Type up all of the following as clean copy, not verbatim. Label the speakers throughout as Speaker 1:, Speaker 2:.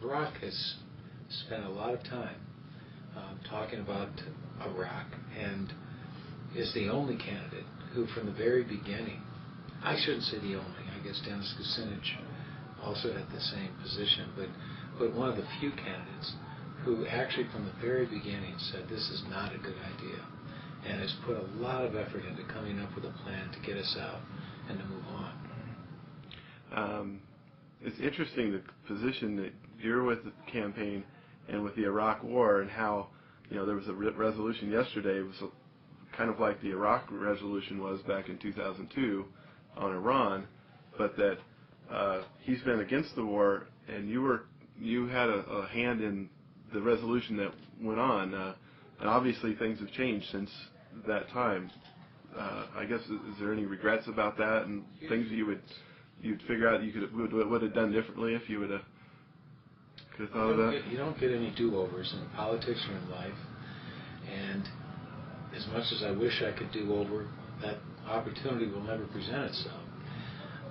Speaker 1: Barack has spent a lot of time talking about Iraq and is the only candidate who, from the very beginning, I shouldn't say the only, I guess Dennis Kucinich also had the same position, but one of the few candidates who actually from the very beginning said this is not a good idea and has put a lot of effort into coming up with a plan to get us out and to move on.
Speaker 2: It's interesting the position that you're with the campaign and with the Iraq War, and how, you know, there was a resolution yesterday. It was kind of like the Iraq resolution was back in 2002 on Iran, but that he's been against the war, and you had a hand in the resolution that went on, and obviously things have changed since that time. I guess, is there any regrets about that, and things that you'd figure out you would have done differently if you would have thought of that?
Speaker 1: You don't get any do-overs in politics or in life, and as much as I wish I could do over, that opportunity will never present itself.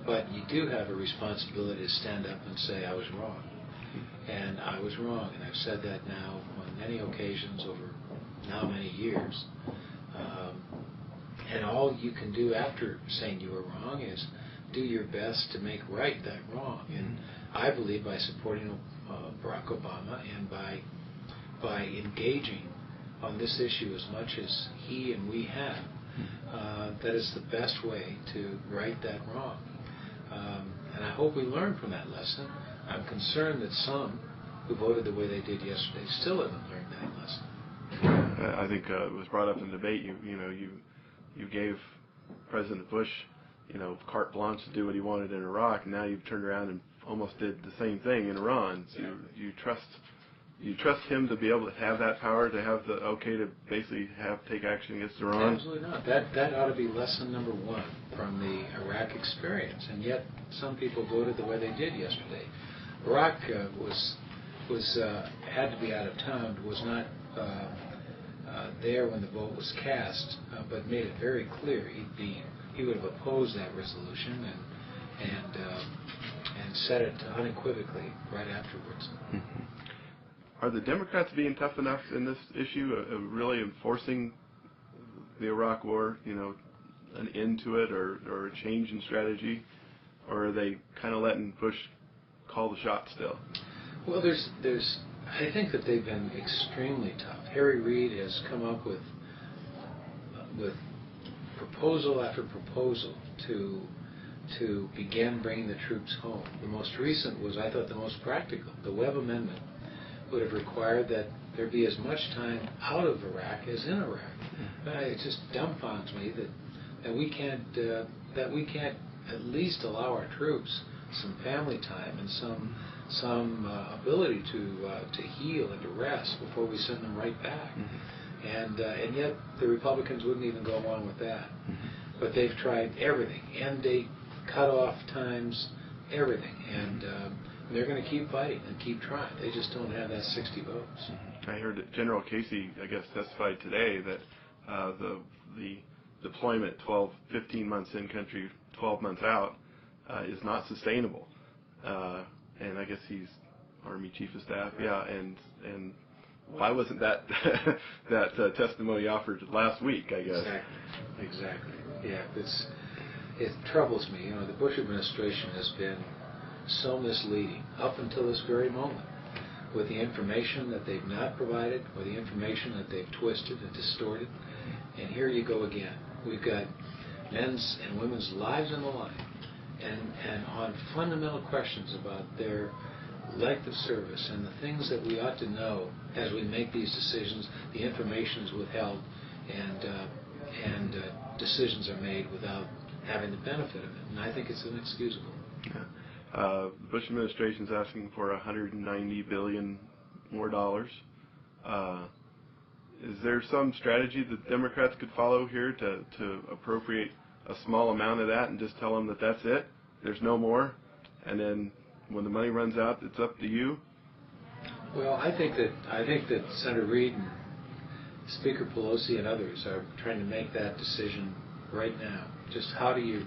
Speaker 1: But you do have a responsibility to stand up and say, I was wrong. And I was wrong, and I've said that now on many occasions over now many years. And all you can do after saying you were wrong is do your best to make right that wrong. And I believe by supporting Barack Obama and by engaging on this issue as much as he and we have, that is the best way to right that wrong. And I hope we learn from that lesson. I'm concerned that some who voted the way they did yesterday still haven't learned that lesson.
Speaker 2: I think it was brought up in debate. You gave President Bush, carte blanche to do what he wanted in Iraq, and now you've turned around and almost did the same thing in Iran. So you trust him to be able to have that power, to have the okay to basically take action against Iran?
Speaker 1: Absolutely not. That ought to be lesson number one from the Iraq experience, and yet some people voted the way they did yesterday. Barack had to be out of town, was not there when the vote was cast, but made it very clear he would have opposed that resolution and said it unequivocally right afterwards.
Speaker 2: Mm-hmm. Are the Democrats being tough enough in this issue of really enforcing the Iraq War, an end to it or a change in strategy, or are they kind of letting Bush call the shots still?
Speaker 1: Well, I think that they've been extremely tough. Harry Reid has come up with proposal after proposal to begin bringing the troops home. The most recent was, I thought, the most practical. The Webb Amendment would have required that there be as much time out of Iraq as in Iraq. It just dumbfounds me that we can't at least allow our troops some family time and some ability to heal and to rest before we send them right back. And yet the Republicans wouldn't even go along with that. But they've tried everything, end date, cutoff times, everything, and they're going to keep fighting and keep trying. They just don't have that 60 votes.
Speaker 2: I heard that General Casey, I guess, testified today that the deployment 15 months in country, 12 months out, is not sustainable. And I guess he's Army Chief of Staff, and why wasn't that testimony offered last week, I guess?
Speaker 1: Exactly. Yeah, it troubles me. The Bush administration has been so misleading up until this very moment with the information that they've not provided or the information that they've twisted and distorted. And here you go again. We've got men's and women's lives on the line, and on fundamental questions about their length of service and the things that we ought to know as we make these decisions, the information is withheld, and decisions are made without having the benefit of it. And I think it's inexcusable.
Speaker 2: Yeah. The Bush administration is asking for $190 billion more dollars. Is there some strategy that Democrats could follow here to appropriate a small amount of that and just tell them that that's it, there's no more, and then when the money runs out, it's up to you?
Speaker 1: Well, I think that Senator Reid and Speaker Pelosi and others are trying to make that decision right now. Just how do you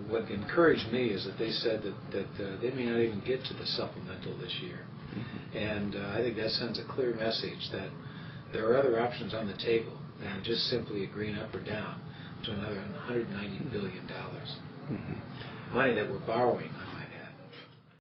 Speaker 1: what encouraged me is that they said that they may not even get to the supplemental this year. And I think that sends a clear message that there are other options on the table than just simply agreeing up or down to another $190 billion. Money that we're borrowing,